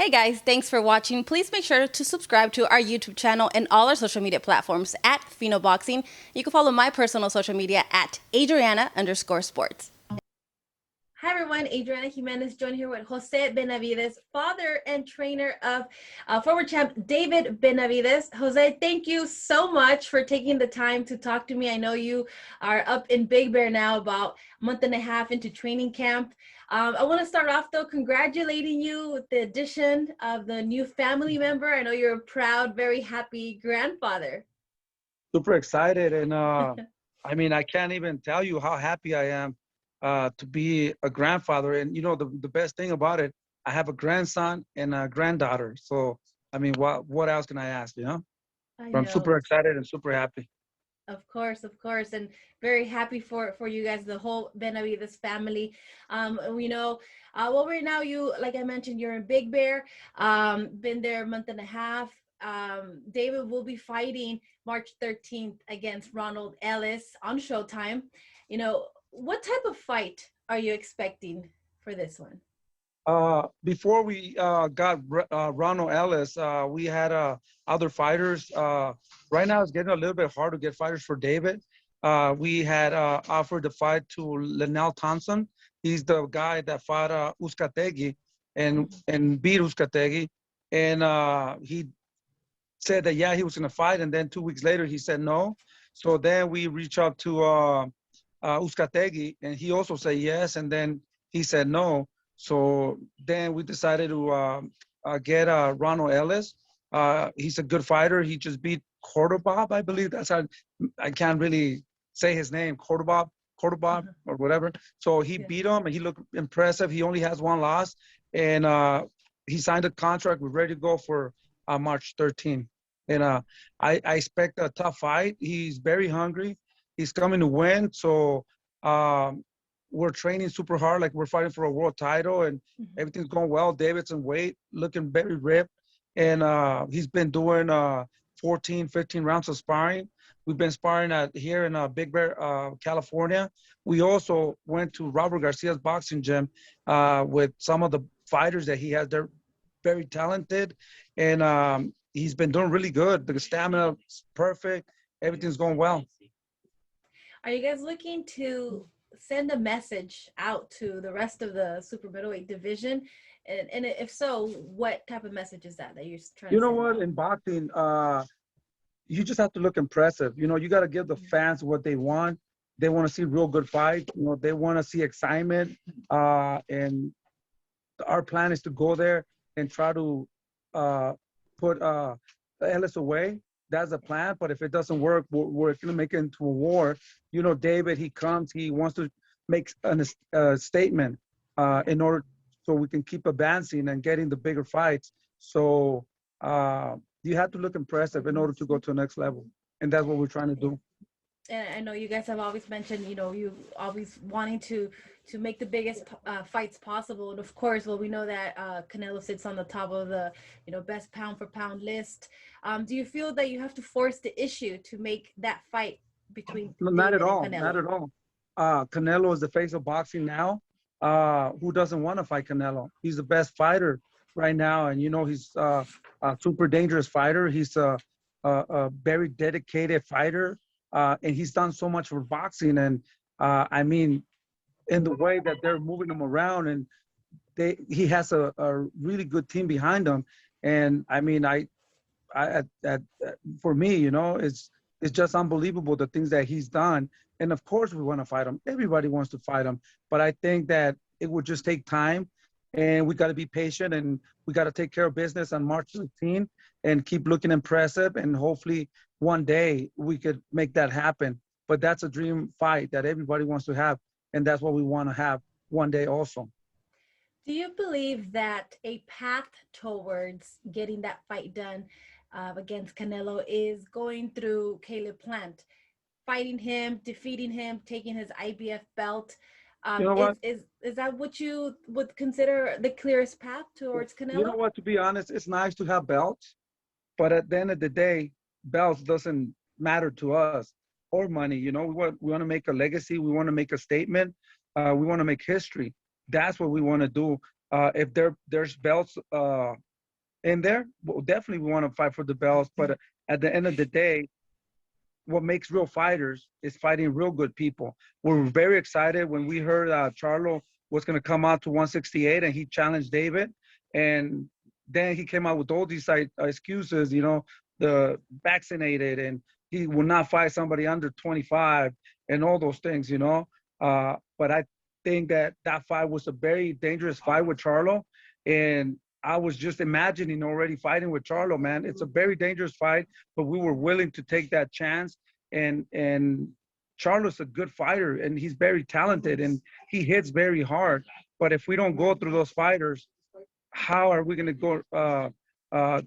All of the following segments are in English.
Hey guys, thanks for watching. Please make sure to subscribe to our YouTube channel and all our social media platforms at Boxing. You can follow my personal social media at Adriana_sports. Hi everyone, Adriana Jimenez joined here with Jose Benavidez, father and trainer of former champ David Benavidez. Jose, thank you so much for taking the time to talk to me. I know you are up in Big Bear now, about a month and a half into training camp. I want to start off though, congratulating you with the addition of the new family member. I know you're a proud, very happy grandfather. Super excited. And I can't even tell you how happy I am to be a grandfather. And, the best thing about it, I have a grandson and a granddaughter. So, what else can I ask, I But I'm know. super excited and super happy. Of course, and very happy for you guys, the whole Benavides family. We know, well, right now you, like I mentioned, you're in Big Bear. Been there a month and a half. David will be fighting March 13th against Ronald Ellis on Showtime. What type of fight are you expecting for this one? Before we got Ronald Ellis, we had other fighters. Right now, it's getting a little bit hard to get fighters for David. We had offered the fight to Lenell Thompson. He's the guy that fought Uzcategui and beat Uzcategui. And he said that, yeah, he was going to fight. And then 2 weeks later, he said no. So then we reached out to Uzcategui, and he also said yes. And then he said no. So then we decided to get Ronald Ellis. He's a good fighter. He just beat Cordoba, I believe. I can't really say his name, Cordoba or whatever. So he beat him, and he looked impressive. He only has one loss, and he signed a contract. We're ready to go for March 13th. And I expect a tough fight. He's very hungry. He's coming to win. So we're training super hard, like we're fighting for a world title, and everything's going well. David's in weight, looking very ripped, and he's been doing 14, 15 rounds of sparring. We've been sparring here in Big Bear, California. We also went to Robert Garcia's boxing gym with some of the fighters that he has. They're very talented, and he's been doing really good. The stamina is perfect. Everything's going well. Are you guys looking to send a message out to the rest of the super middleweight division? And if so, what type of message is that you're trying to You know send what? out? In boxing, you just have to look impressive. You got to give the fans what they want. They want to see real good fights. They want to see excitement. And our plan is to go there and try to put Ellis away. That's the plan. But if it doesn't work, we're going to make it into a war. David, he comes, he wants to make a statement in order so we can keep advancing and getting the bigger fights. So you have to look impressive in order to go to the next level. And that's what we're trying to do. And I know you guys have always mentioned, you always wanting to make the biggest fights possible. And of course, well, we know that Canelo sits on the top of the, best pound for pound list. Do you feel that you have to force the issue to make that fight between No, not at David and all. Not Canelo? at all. Canelo is the face of boxing now. Who doesn't want to fight Canelo? He's the best fighter right now. And, he's a super dangerous fighter. He's a very dedicated fighter. And he's done so much for boxing. And in the way that they're moving him around, and he has a really good team behind him. And for me, it's just unbelievable the things that he's done. And of course, we want to fight him. Everybody wants to fight him, but I think that it would just take time, and we got to be patient, and we got to take care of business on March 15th and keep looking impressive. And hopefully, one day we could make that happen. But that's a dream fight that everybody wants to have, and that's what we want to have one day also. Do you believe that a path towards getting that fight done against Canelo is going through Caleb Plant, fighting him, defeating him, taking his IBF belt? You know what? Is that what you would consider the clearest path towards You know Canelo? what? To be honest, it's nice to have belts, but at the end of the day, belts doesn't matter to us or money. We want to make a legacy. We want to make a statement. We want to make history. That's what we want to do. If there's belts in there, well, definitely we want to fight for the belts. But at the end of the day, what makes real fighters is fighting real good people. We were very excited when we heard Charlo was going to come out to 168 and he challenged David. And then he came out with all these excuses, the vaccinated and he will not fight somebody under 25 and all those things. But I think that fight was a very dangerous fight with Charlo. And I was just imagining already fighting with Charlo, man. It's a very dangerous fight, but we were willing to take that chance. And Charlo's a good fighter, and he's very talented, and he hits very hard. But if we don't go through those fighters, how are we going to go to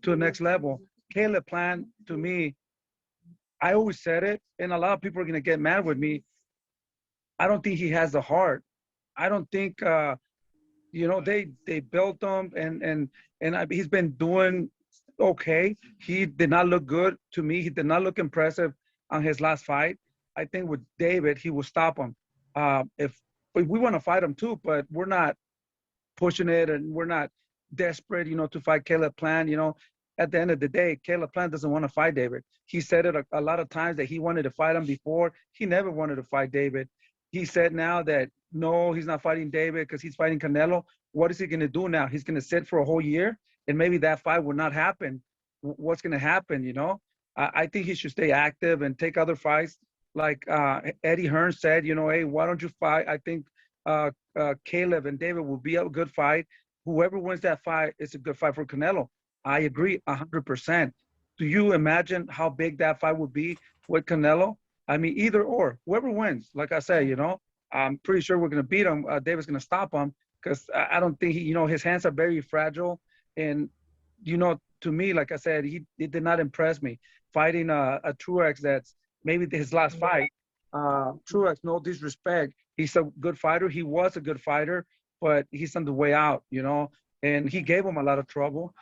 the next level? Caleb Plant, to me, I always said it, and a lot of people are going to get mad with me. I don't think he has the heart. I don't think they built him and he's been doing okay. He did not look good to me. He did not look impressive on his last fight. I think with David, he will stop him. If we want to fight him too, but we're not pushing it and we're not desperate, to fight Caleb Plant. At the end of the day, Caleb Plant doesn't want to fight David. He said it a lot of times that he wanted to fight him before. He never wanted to fight David. He said now that no, he's not fighting David because he's fighting Canelo. What is he going to do now? He's going to sit for a whole year and maybe that fight will not happen. What's going to happen, I think he should stay active and take other fights. Like Eddie Hearn said, hey, why don't you fight? I think Caleb and David will be a good fight. Whoever wins that fight is a good fight for Canelo. I agree 100%. Do you imagine how big that fight would be with Canelo? I mean, either or, whoever wins, like I say, I'm pretty sure we're going to beat him. David's going to stop him because I don't think his hands are very fragile. And, to me, like I said, he did not impress me. Fighting a Truex that's maybe his last fight. Truex, no disrespect. He's a good fighter. He was a good fighter, but he's on the way out, and he gave him a lot of trouble.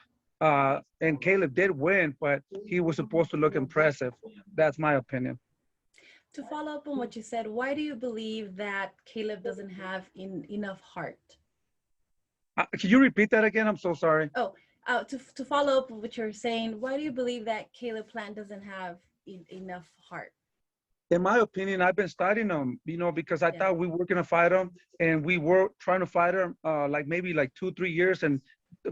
And Caleb did win, but he was supposed to look impressive. That's my opinion. To follow up on what you said, why do you believe that Caleb doesn't have enough heart? Can you repeat that again? I'm so sorry. Oh, to follow up with what you're saying, why do you believe that Caleb Plant doesn't have enough heart? In my opinion, I've been studying him, because I thought we were going to fight him, and we were trying to fight him maybe 2-3 years. And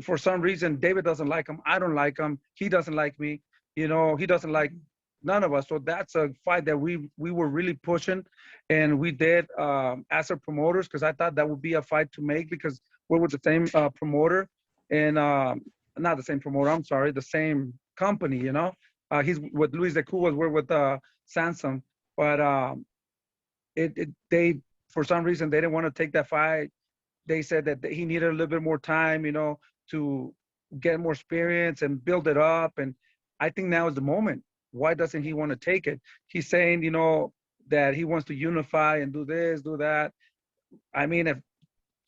for some reason, David doesn't like him. I don't like him. He doesn't like me. He doesn't like none of us. So that's a fight that we were really pushing, and we did as a promoters, because I thought that would be a fight to make because we're with the same promoter and not the same promoter. I'm sorry, the same company. He's with Luis de Cubas. We're with Samsung, but they for some reason they didn't want to take that fight. They said that he needed a little bit more time, to get more experience and build it up. And I think now is the moment. Why doesn't he want to take it? He's saying, that he wants to unify and do this, do that. I mean,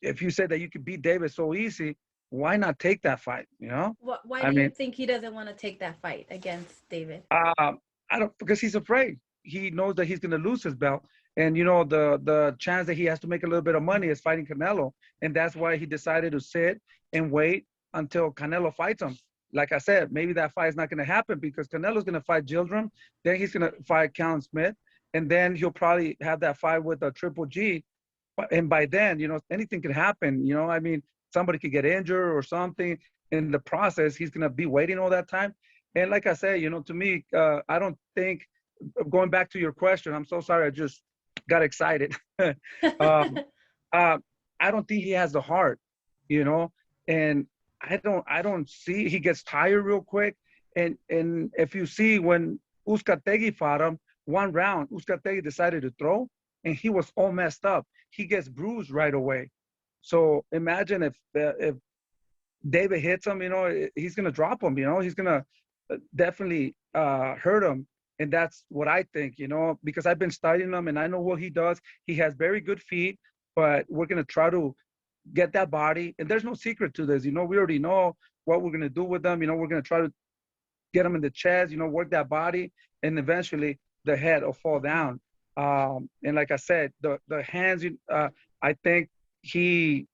if you said that you could beat David so easy, why not take that fight? Why do you think he doesn't want to take that fight against David? I don't, because he's afraid. He knows that he's going to lose his belt. And, the chance that he has to make a little bit of money is fighting Canelo. And that's why he decided to sit and wait until Canelo fights him. Like I said, maybe that fight is not going to happen because Canelo's going to fight Gildrum. Then he's going to fight Callum Smith. And then he'll probably have that fight with a Triple G. And by then, anything could happen. I mean, somebody could get injured or something. In the process, he's going to be waiting all that time. And like I said, to me, I don't think, going back to your question, I'm so sorry, I just got excited. I don't think he has the heart, and I don't see, he gets tired real quick. And if you see when Uzcategui fought him, one round, Uzcategui decided to throw and he was all messed up. He gets bruised right away. So imagine if David hits him, he's going to drop him, he's going to definitely hurt him. And that's what I think, because I've been studying him and I know what he does. He has very good feet, but we're going to try to get that body. And there's no secret to this. We already know what we're going to do with them. We're going to try to get them in the chest, work that body, and eventually the head will fall down. And like I said, the hands, I think he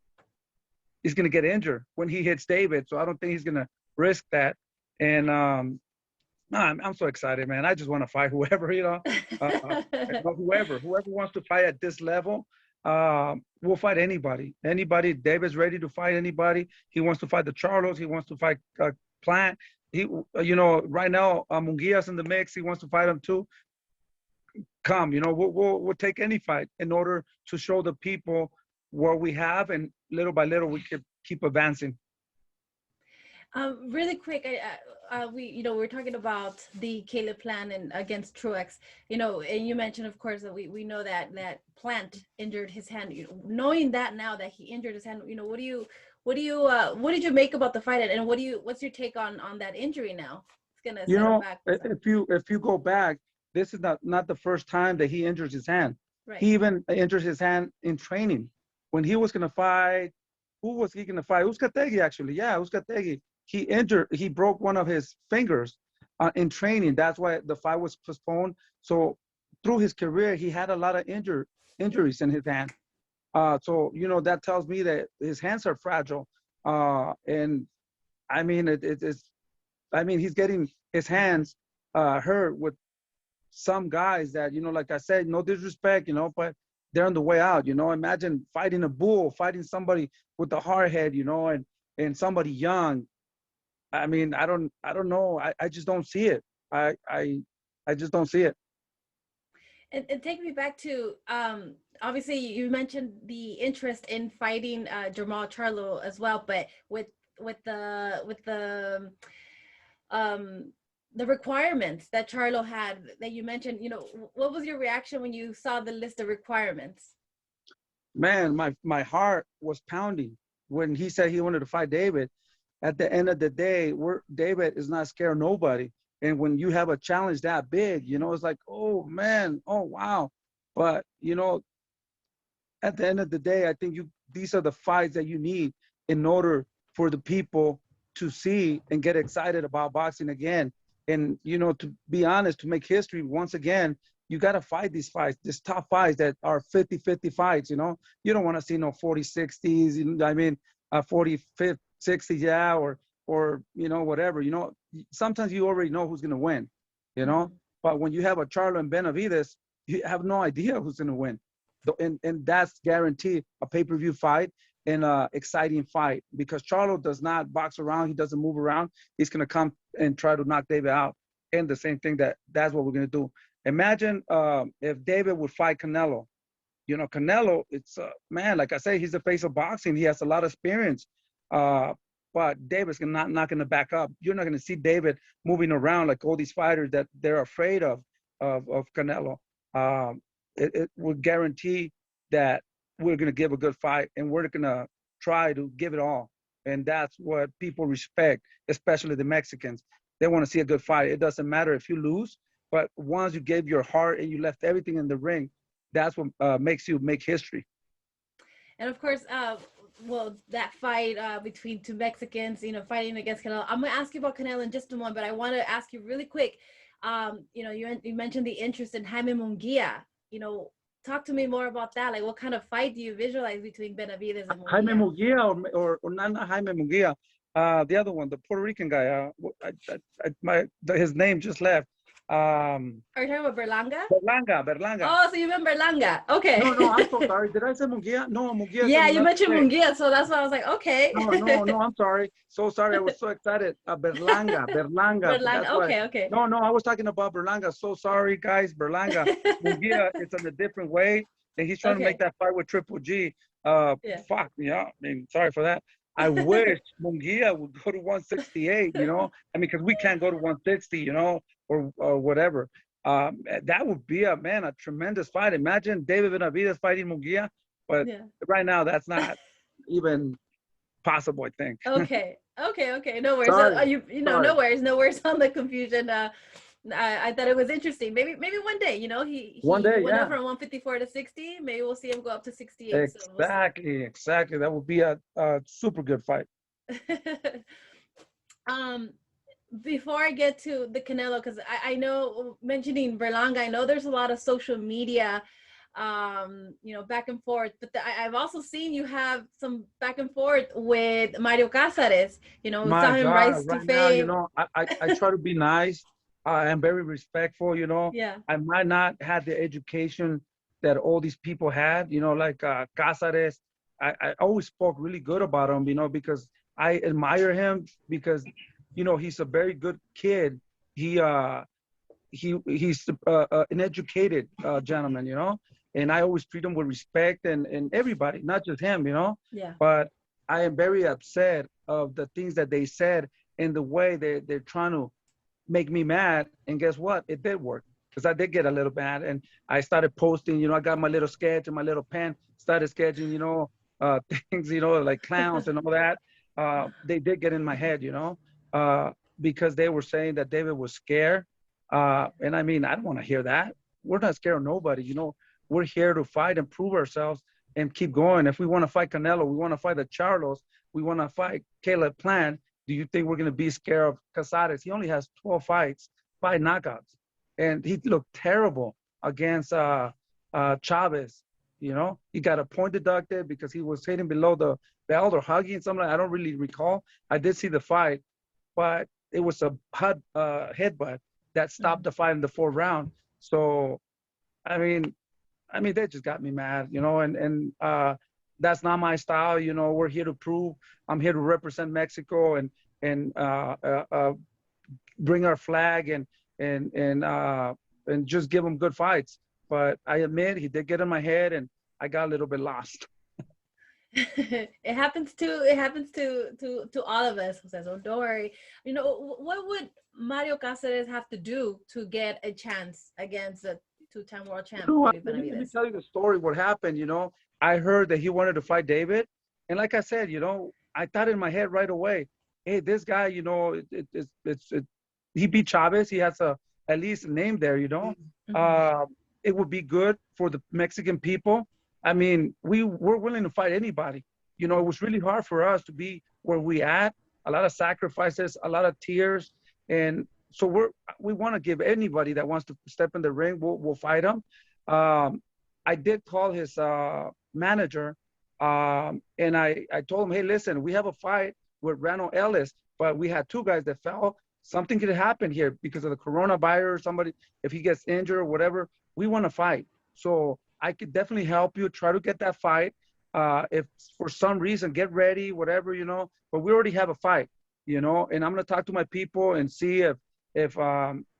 is going to get injured when he hits David. So I don't think he's going to risk that. And no, I'm so excited, man. I just want to fight whoever, whoever wants to fight at this level. We'll fight anybody. Anybody. David's ready to fight anybody. He wants to fight the Charlos. He wants to fight Plant. He, right now, Munguia's in the mix. He wants to fight him too. Come, we'll take any fight in order to show the people what we have, and little by little we can keep advancing. Really quick, we're talking about the Caleb plan and against Truex, and you mentioned, of course, that we know that Plant injured his hand. Knowing that now that he injured his hand, what did you make about the fight, and what's your take on that injury now? It's gonna set him back. If you go back, this is not the first time that he injures his hand. Right. He even injures his hand in training when he was gonna fight. Who was he gonna fight? Uzcategui, actually. Yeah, Uzcategui. He broke one of his fingers in training. That's why the fight was postponed. So through his career, he had a lot of injuries in his hand. So, that tells me that his hands are fragile. And I mean, he's getting his hands hurt with some guys that, like I said, no disrespect, but they're on the way out. Imagine fighting a bull, fighting somebody with a hard head, and somebody young. I mean, I don't know. I just don't see it. I just don't see it. And take me back to, obviously you mentioned the interest in fighting Jermall Charlo as well, but with the requirements that Charlo had that you mentioned, what was your reaction when you saw the list of requirements? Man, my heart was pounding when he said he wanted to fight David. At the end of the day, David is not scared of nobody. And when you have a challenge that big, it's like, oh, man, oh, wow. But, at the end of the day, I think these are the fights that you need in order for the people to see and get excited about boxing again. And, to be honest, to make history once again, you got to fight these fights, these top fights that are 50-50 fights, You don't want to see no 40-60s, I mean, 45th, 60, yeah, or whatever, sometimes you already know who's going to win, but when you have a Charlo and Benavidez, you have no idea who's going to win. And that's guaranteed a pay-per-view fight and a exciting fight, because Charlo does not box around. He doesn't move around. He's going to come and try to knock David out. And the same thing, that's what we're going to do. Imagine if David would fight Canelo. Canelo, it's man, like I say, he's the face of boxing. He has a lot of experience. But David's not going to back up. You're not going to see David moving around like all these fighters that they're afraid of Canelo. It will guarantee that we're going to give a good fight, and we're going to try to give it all. And that's what people respect, especially the Mexicans. They want to see a good fight. It doesn't matter if you lose, but once you gave your heart and you left everything in the ring, that's what makes you make history. And of course, that fight between two Mexicans, fighting against Canelo. I'm going to ask you about Canelo in just a moment, but I want to ask you really quick. You mentioned the interest in Jaime Munguia. Talk to me more about that. Like, what kind of fight do you visualize between Benavidez and Munguia? Jaime Munguia or not Jaime Munguia. The other one, the Puerto Rican guy. His name just left. Are you talking about Berlanga? Berlanga. Oh, so you meant Berlanga. Okay. No, I'm so sorry. Did I say Munguia? No, Munguia. Yeah, you mentioned Munguia, so that's why I was like, okay. No, I'm sorry. So sorry. I was so excited. Berlanga. Okay. No, I was talking about Berlanga. So sorry, guys. Berlanga. Munguia, it's in a different way. And he's trying to make that fight with Triple G. Fuck, I mean, sorry for that. I wish Munguia would go to 168, because we can't go to 160, or whatever. That would be a tremendous fight. Imagine David Benavidez fighting Munguia, but right now that's not even possible, I think. Okay. No worries. Sorry. No worries on the confusion. I thought it was interesting. Maybe one day, he went over from 154 to 60. Maybe we'll see him go up to 68. Exactly. That would be a super good fight. Before I get to the Canelo, because I know, mentioning Berlanga, I know there's a lot of social media back and forth. But I've also seen you have some back and forth with Mario Cazares. We My saw him God, rise to right now, fame. I try to be nice. I'm very respectful, Yeah. I might not have the education that all these people had, like Casares. I always spoke really good about him, because I admire him because, he's a very good kid. He he's an educated gentleman, and I always treat him with respect and everybody, not just him, Yeah. But I am very upset of the things that they said and the way they're trying to make me mad. And guess what? It did work because I did get a little mad and I started posting, I got my little sketch and my little pen, started sketching, things, like clowns and all that. They did get in my head, uh, because they were saying that David was scared. And I mean, I don't want to hear that. We're not scared of nobody, We're here to fight and prove ourselves and keep going. If we want to fight Canelo, we want to fight the Charlos, we want to fight Caleb Plant. Do you think we're going to be scared of Cazares? He only has 12 fights, 5 knockouts. And he looked terrible against Chavez. He got a point deducted because he was hitting below the belt or hugging something. I don't really recall. I did see the fight, but it was a headbutt that stopped the fight in the 4th round. So, I mean, they just got me mad, and that's not my style. We're here to prove. I'm here to represent Mexico and bring our flag and just give them good fights. But I admit he did get in my head, and I got a little bit lost. It happens to all of us, Jose, so don't worry. What would Mario Cazares have to do to get a chance against the 2-time world champ David Let me Benavidez? tell you the story. What happened? I heard that he wanted to fight David, and like I said, I thought in my head right away, hey, this guy, he beat Chavez. He has at least a name there. It would be good for the Mexican people. I mean, we're willing to fight anybody. It was really hard for us to be where we at. A lot of sacrifices, a lot of tears, and so we want to give anybody that wants to step in the ring. We'll fight them. I did call his manager, and I told him, hey, listen, we have a fight with Randall Ellis, but we had 2 guys that fell. Something could happen here because of the coronavirus. Somebody, if he gets injured or whatever, we want to fight. So I could definitely help you try to get that fight. If for some reason, get ready, whatever, but we already have a fight, and I'm going to talk to my people and see if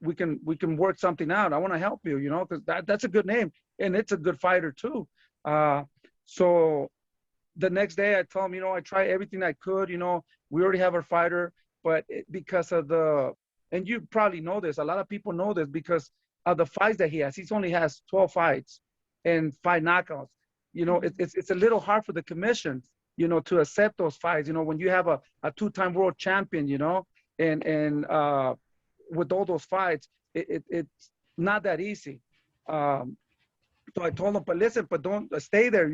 we can work something out. I want to help you, because that's a good name and it's a good fighter too. So the next day I told him, I tried everything I could, we already have our fighter, but because of and you probably know this, a lot of people know this because of the fights that he has. He only has 12 fights and 5 knockouts. It's a little hard for the commission, to accept those fights, when you have a 2-time world champion, and with all those fights, it's not that easy. So I told them, but listen, but don't stay there.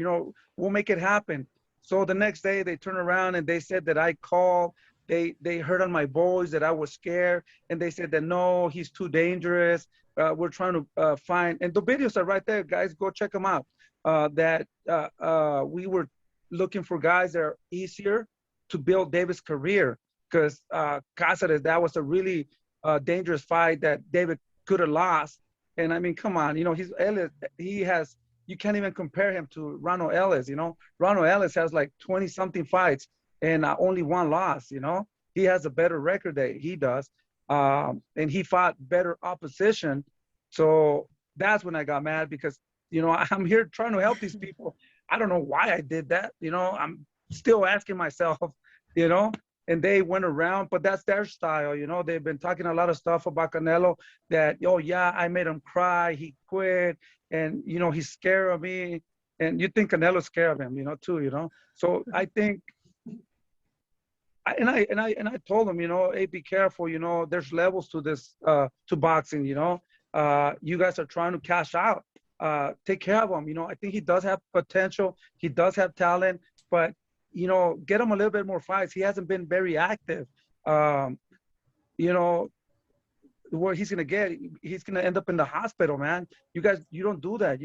We'll make it happen. So the next day they turned around and they said that I called. They heard on my voice that I was scared, and they said that no, he's too dangerous. We're trying to find, and the videos are right there, guys. Go check them out. That we were looking for guys that are easier to build David's career because Casares, that was a really dangerous fight that David could have lost. And I mean, come on, you can't even compare him to Ronald Ellis. Ronald Ellis has like 20 something fights and only 1 loss. He has a better record than he does, and he fought better opposition. So that's when I got mad because I'm here trying to help these people. I don't know why I did that. I'm still asking myself. You know, and they went around, but that's their style. They've been talking a lot of stuff about Canelo that, oh yeah, I made him cry, he quit, and he's scared of me. And you think Canelo's scared of him, too. So I think, I told him, hey, be careful. There's levels to this, to boxing. You guys are trying to cash out. Take care of him. I think he does have potential. He does have talent, but get him a little bit more fights. He hasn't been very active. Where he's gonna end up in the hospital, man. You guys, you don't do that.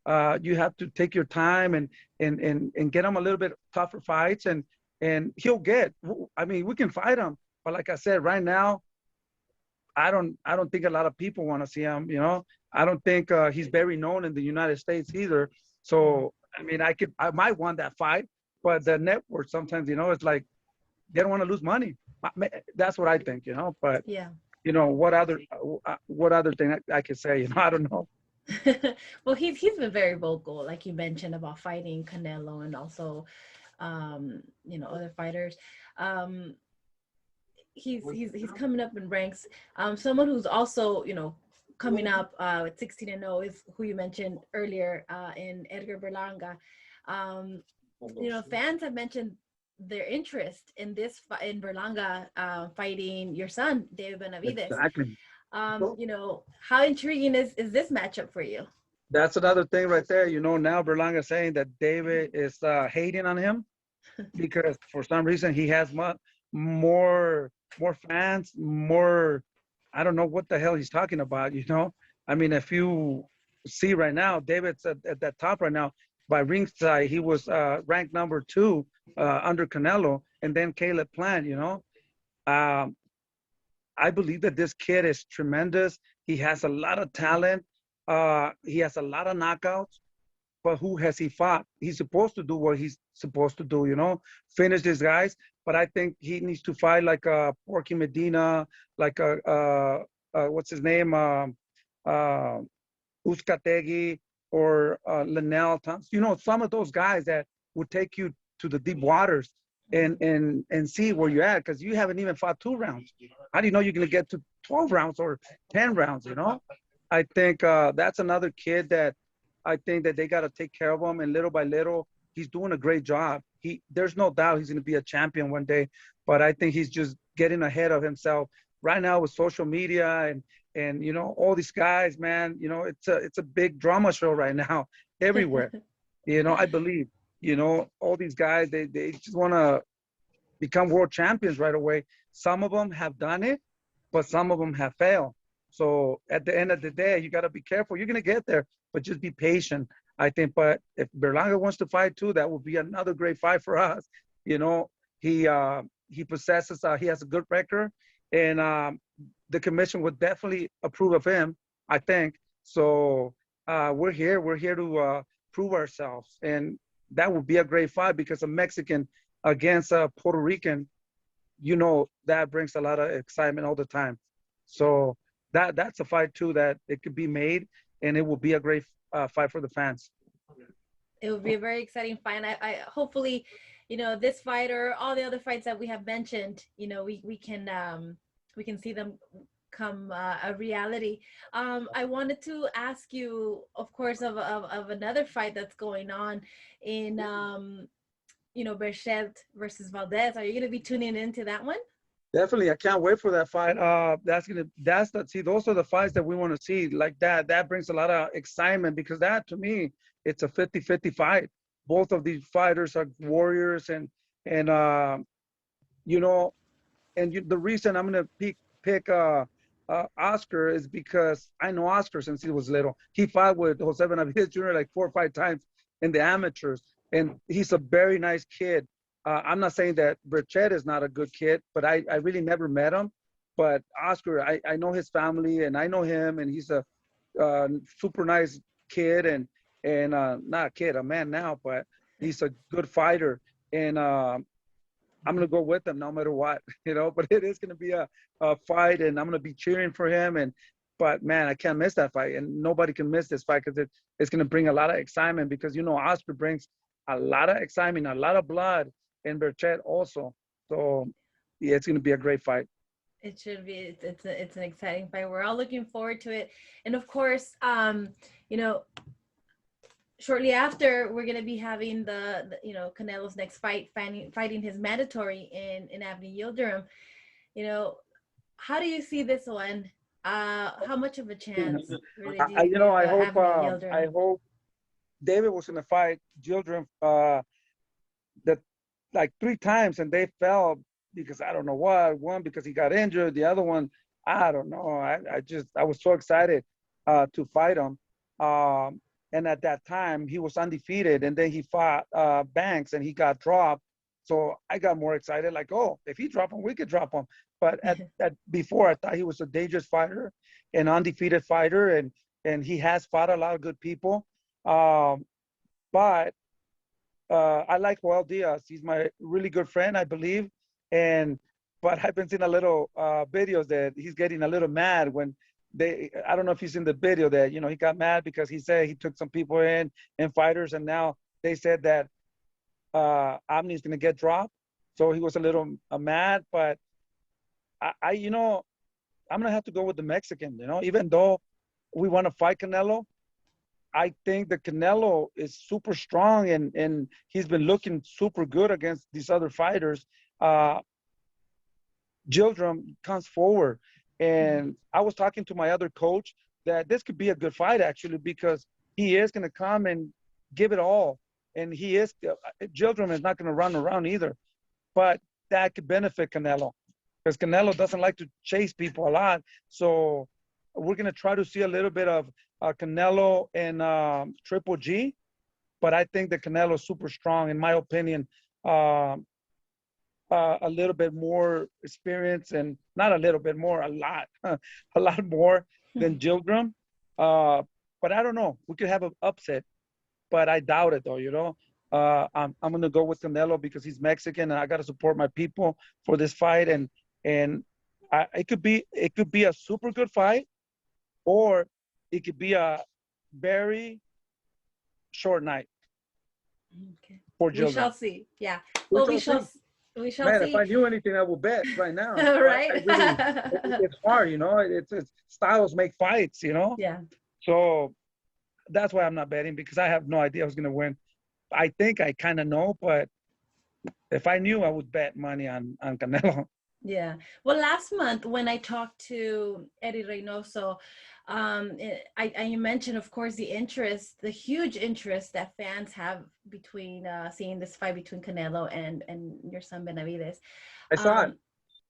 You have to take your time and get him a little bit tougher fights, and he'll get. I mean, we can fight him, but like I said, right now, I don't think a lot of people want to see him. I don't think he's very known in the United States either. So I mean, I might want that fight, but the network sometimes, it's like they don't want to lose money. That's what I think, But Yeah. what other thing I could say? I don't know. Well, he's been very vocal, like you mentioned, about fighting Canelo and also, other fighters. Um, he's coming up in ranks. Someone who's also, coming up at 16-0 is who you mentioned earlier, in Edgar Berlanga. Um, fans have mentioned their interest in in Berlanga fighting your son, David Benavidez. Exactly. How intriguing is this matchup for you? That's another thing right there. Now Berlanga saying that David is hating on him because for some reason he has more fans, more. I don't know what the hell he's talking about. I mean, if you see right now, David's at that top right now. By ringside, he was ranked number 2 under Canelo, and then Caleb Plant. Um, I believe that this kid is tremendous. He has a lot of talent. He has a lot of knockouts. But who has he fought? He's supposed to do what he's supposed to do, finish these guys. But I think he needs to fight like a Porky Medina, like what's his name, Uzcategui or Linnell Thompson. Some of those guys that would take you to the deep waters and see where you're at, because you haven't even fought 2 rounds. How do you know you're going to get to 12 rounds or 10 rounds? I think that's another kid that I think that they got to take care of him, and little by little, he's doing a great job. There's no doubt he's going to be a champion one day, but I think he's just getting ahead of himself right now with social media and all these guys, man. It's a big drama show right now everywhere. I believe all these guys they just want to become world champions right away. Some of them have done it, but some of them have failed. So at the end of the day, you got to be careful. You're going to get there, but just be patient, I think. But if Berlanga wants to fight too, that would be another great fight for us. He possesses, he has a good record, and the commission would definitely approve of him, I think. So we're here to prove ourselves. And that would be a great fight because a Mexican against a Puerto Rican, that brings a lot of excitement all the time. So that's a fight too that it could be made, and it will be a great fight for the fans. It would be a very exciting fight. I hopefully, this fight or all the other fights that we have mentioned, we can see them come a reality. I wanted to ask you, of course, of another fight that's going on in Berchelt versus Valdez. Are you going to be tuning into that one? Definitely, I can't wait for that fight. Those are the fights that we want to see. Like that brings a lot of excitement, because that, to me, it's a 50-50 fight. Both of these fighters are warriors, and the reason I'm gonna pick Oscar is because I know Oscar since he was little. He fought with Jose Benavidez Jr. like 4 or 5 times in the amateurs, and he's a very nice kid. I'm not saying that Berchelt is not a good kid, but I really never met him. But Oscar, I know his family, and I know him, and he's a super nice kid, and not a kid, a man now, but he's a good fighter. And I'm going to go with him no matter what, but it is going to be a fight, and I'm going to be cheering for him. But man, I can't miss that fight, and nobody can miss this fight because it's going to bring a lot of excitement, because, Oscar brings a lot of excitement, a lot of blood, and Berchelt also. So yeah, it's going to be a great fight. It should be. It's an exciting fight. We're all looking forward to it. And of course, shortly after, we're going to be having the Canelo's next fight, fighting his mandatory in Avenue Yildirim. How do you see this one? How much of a chance really do you I hope David was going to fight Yildirim that like 3 times, and they fell because I don't know what. One because he got injured, the other one I don't know. I was so excited to fight him. And at that time, he was undefeated. And then he fought Banks and he got dropped. So I got more excited, like, oh, if he drop him, we could drop him. But before, I thought he was a dangerous fighter, an undefeated fighter, and he has fought a lot of good people. But I like Joel Diaz. He's my really good friend, I believe. But I've been seeing a little videos that he's getting a little mad when I don't know if you've seen the video that, he got mad because he said he took some people in and fighters, and now they said that Omni's going to get dropped. So he was a little mad, but I'm going to have to go with the Mexican, even though we want to fight Canelo. I think the Canelo is super strong and he's been looking super good against these other fighters. Gildrum comes forward, and I was talking to my other coach that this could be a good fight actually, because he is going to come and give it all. And Gildrum is not going to run around either, but that could benefit Canelo because Canelo doesn't like to chase people a lot. So we're going to try to see a little bit of Canelo and Triple G, but I think that Canelo is super strong, in my opinion. A little bit more experience, and not a little bit more, a lot more than Gildrum. But I don't know. We could have an upset, but I doubt it though. I'm going to go with Canelo because he's Mexican, and I got to support my people for this fight. And it could be a super good fight, or it could be a very short night. Okay. For We shall see. Yeah. Well, we shall see. Man, if I knew anything, I would bet right now. Right? It's hard, It's styles make fights, Yeah. So that's why I'm not betting, because I have no idea who's going to win. I think I kind of know, but if I knew, I would bet money on Canelo. Yeah. Well, last month when I talked to Eddie Reynoso, you mentioned, of course, the huge interest that fans have between seeing this fight between Canelo and your son Benavidez. I saw it.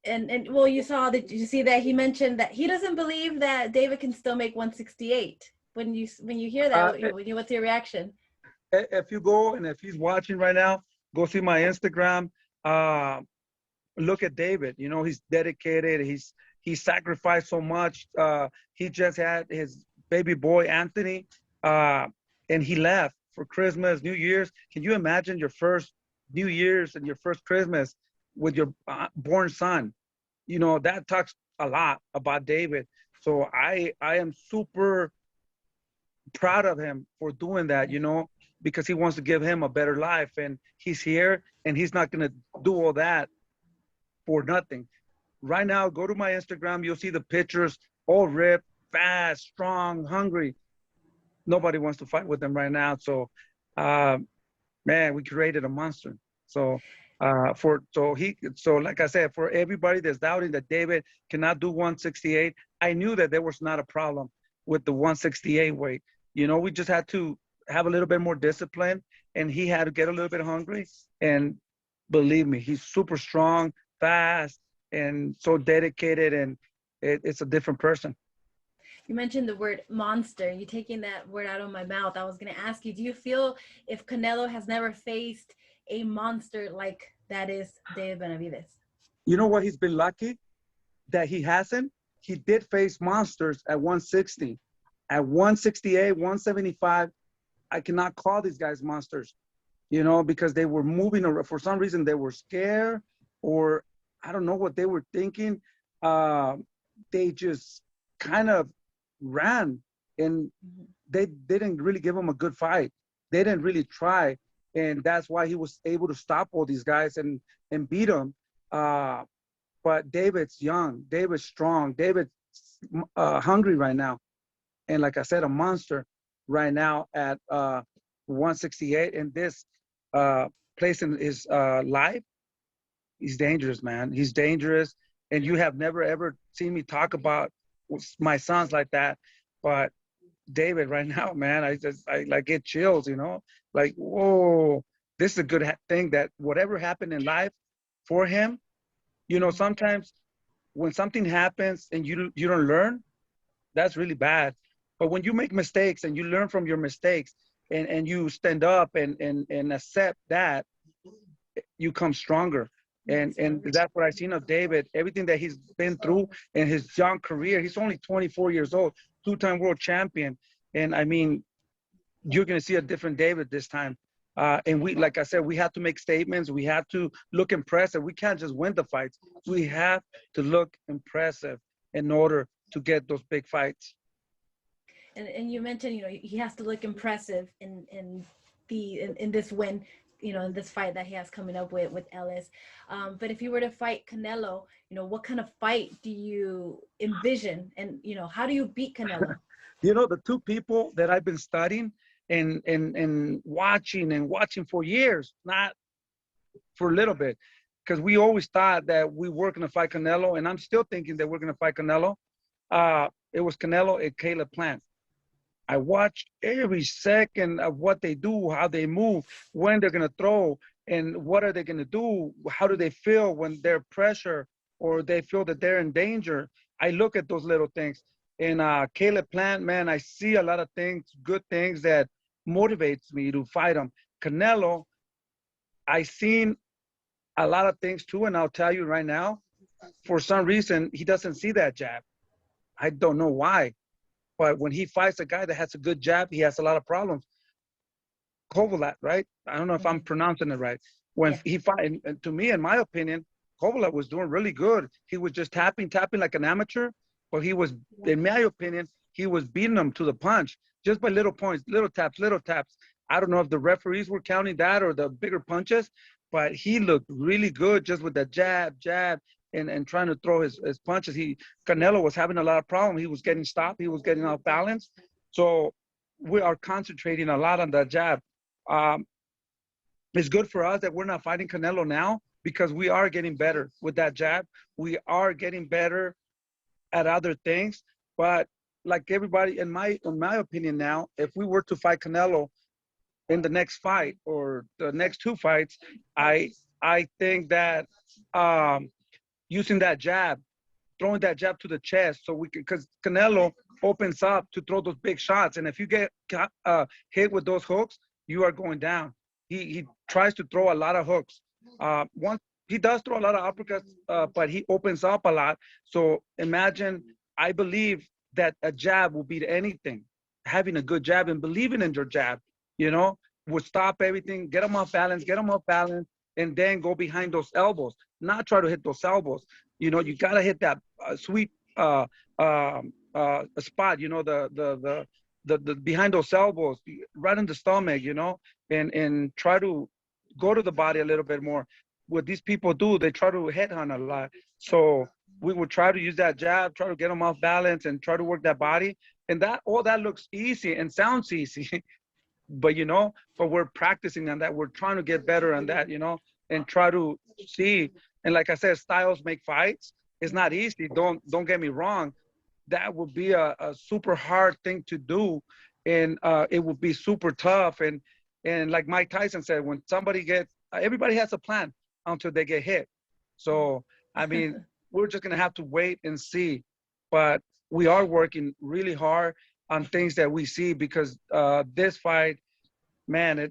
And well, you see that he mentioned that he doesn't believe that David can still make 168. When you hear that, what's your reaction? If you go, and if he's watching right now, go see my Instagram. Look at David. He's dedicated. He sacrificed so much. He just had his baby boy Anthony, and he left for Christmas, New Year's. Can you imagine your first New Year's and your first Christmas with your born son? That talks a lot about David. So I am super proud of him for doing that, because he wants to give him a better life, and he's here, and he's not going to do all that for nothing. Right now, go to my Instagram. You'll see the pictures, all ripped, fast, strong, hungry. Nobody wants to fight with him right now. So, man, we created a monster. So, like I said, for everybody that's doubting that David cannot do 168, I knew that there was not a problem with the 168 weight. We just had to have a little bit more discipline, and he had to get a little bit hungry. And believe me, he's super strong, fast, and so dedicated, and it's a different person. You mentioned the word monster. You're taking that word out of my mouth. I was going to ask you, do you feel if Canelo has never faced a monster like that is David Benavidez? You know what? He's been lucky that he hasn't. He did face monsters at 160. At 168, 175, I cannot call these guys monsters, because they were moving around. For some reason, they were scared, or I don't know what they were thinking. They just kind of ran, and they didn't really give him a good fight. They didn't really try, and that's why he was able to stop all these guys and beat them. But David's young. David's strong. David's hungry right now. And like I said, a monster right now at 168. And this place in his life, he's dangerous, man. He's dangerous. And you have never, ever seen me talk about my sons like that. But David right now, man, I get chills, like, whoa, this is a good thing that whatever happened in life for him, sometimes when something happens and you don't learn, that's really bad. But when you make mistakes and you learn from your mistakes and you stand up and accept that, you come stronger. And that's what I've seen of David. Everything that he's been through in his young career. He's only 24 years old, two-time world champion. And I mean, you're going to see a different David this time. And we, like I said, we have to make statements. We have to look impressive. We can't just win the fights. We have to look impressive in order to get those big fights. And you mentioned, you know, he has to look impressive in this win, you know, in this fight that he has coming up with Ellis. But if you were to fight Canelo, you know, what kind of fight do you envision? And, you know, how do you beat Canelo? You know, the two people that I've been studying and watching for years, not for a little bit, because we always thought that we were going to fight Canelo, and I'm still thinking that we're going to fight Canelo. It was Canelo and Caleb Plant. I watched every second of what they do, how they move, when they're going to throw, and what are they going to do? How do they feel when they're pressure or they feel that they're in danger? I look at those little things. And Caleb Plant, man, I see a lot of things, good things that motivates me to fight him. Canelo, I seen a lot of things too, and I'll tell you right now, for some reason, he doesn't see that jab. I don't know why. But when he fights a guy that has a good jab, he has a lot of problems. Kovalev, right? I don't know if I'm pronouncing it right. When he fought, and to me, in my opinion, Kovalev was doing really good. He was just tapping like an amateur, but he was, in my opinion, he was beating him to the punch just by little points, little taps. I don't know if the referees were counting that or the bigger punches, but he looked really good just with the jab, and trying to throw his punches. Canelo was having a lot of problems. He was getting stopped. He was getting off balance. So we are concentrating a lot on that jab. It's good for us that we're not fighting Canelo now because we are getting better with that jab. We are getting better at other things. But like everybody, in my opinion now, if we were to fight Canelo in the next fight or the next two fights, I think that using that jab, throwing that jab to the chest, so we can, because Canelo opens up to throw those big shots, and if you get hit with those hooks, you are going down. He tries to throw a lot of hooks. He does throw a lot of uppercuts, but he opens up a lot. So imagine, I believe that a jab will beat anything. Having a good jab and believing in your jab, you know, will stop everything. Get them off balance, and then go behind those elbows. Not try to hit those elbows. You know, you gotta hit that sweet spot. You know, the behind those elbows, right in the stomach. You know, and try to go to the body a little bit more. What these people do, they try to headhunt a lot. So we would try to use that jab, try to get them off balance, and try to work that body. And that all that looks easy and sounds easy. But, you know, but we're practicing on that. We're trying to get better on that, you know, and try to see. And like I said, styles make fights. It's not easy. Don't get me wrong. That would be a super hard thing to do. And it would be super tough. And like Mike Tyson said, when somebody gets, everybody has a plan until they get hit. So, I mean, we're just going to have to wait and see. But we are working really hard on things that we see, because this fight, man,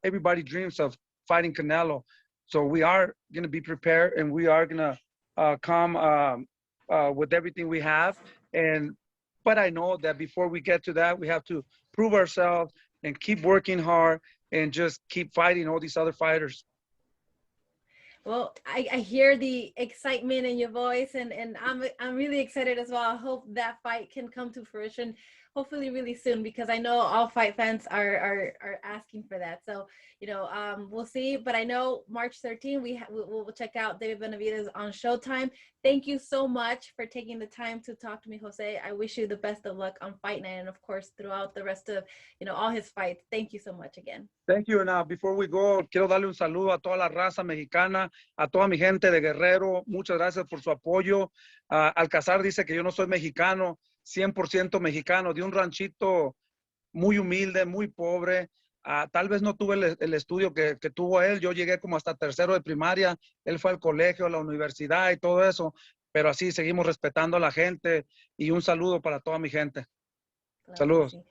everybody dreams of fighting Canelo. So we are going to be prepared, and we are going to come with everything we have. But I know that before we get to that, we have to prove ourselves and keep working hard and just keep fighting all these other fighters. Well, I hear the excitement in your voice, and I'm really excited as well. I hope that fight can come to fruition, hopefully really soon, because I know all fight fans are asking for that. So, you know, we'll see. But I know March 13th, we'll check out David Benavidez on Showtime. Thank you so much for taking the time to talk to me, Jose. I wish you the best of luck on fight night, and of course throughout the rest of, you know, all his fights. Thank you so much again. Thank you. And before we go, quiero darle un saludo a toda la raza mexicana, a toda mi gente de Guerrero. Muchas gracias por su apoyo. Alcazar dice que yo no soy mexicano, 100% mexicano, de un ranchito muy humilde, muy pobre. Tal vez no tuve el estudio que tuvo él. Yo llegué como hasta tercero de primaria. Él fue al colegio, a la universidad y todo eso. Pero así seguimos respetando a la gente. Y un saludo para toda mi gente. Claro que Saludos. sí.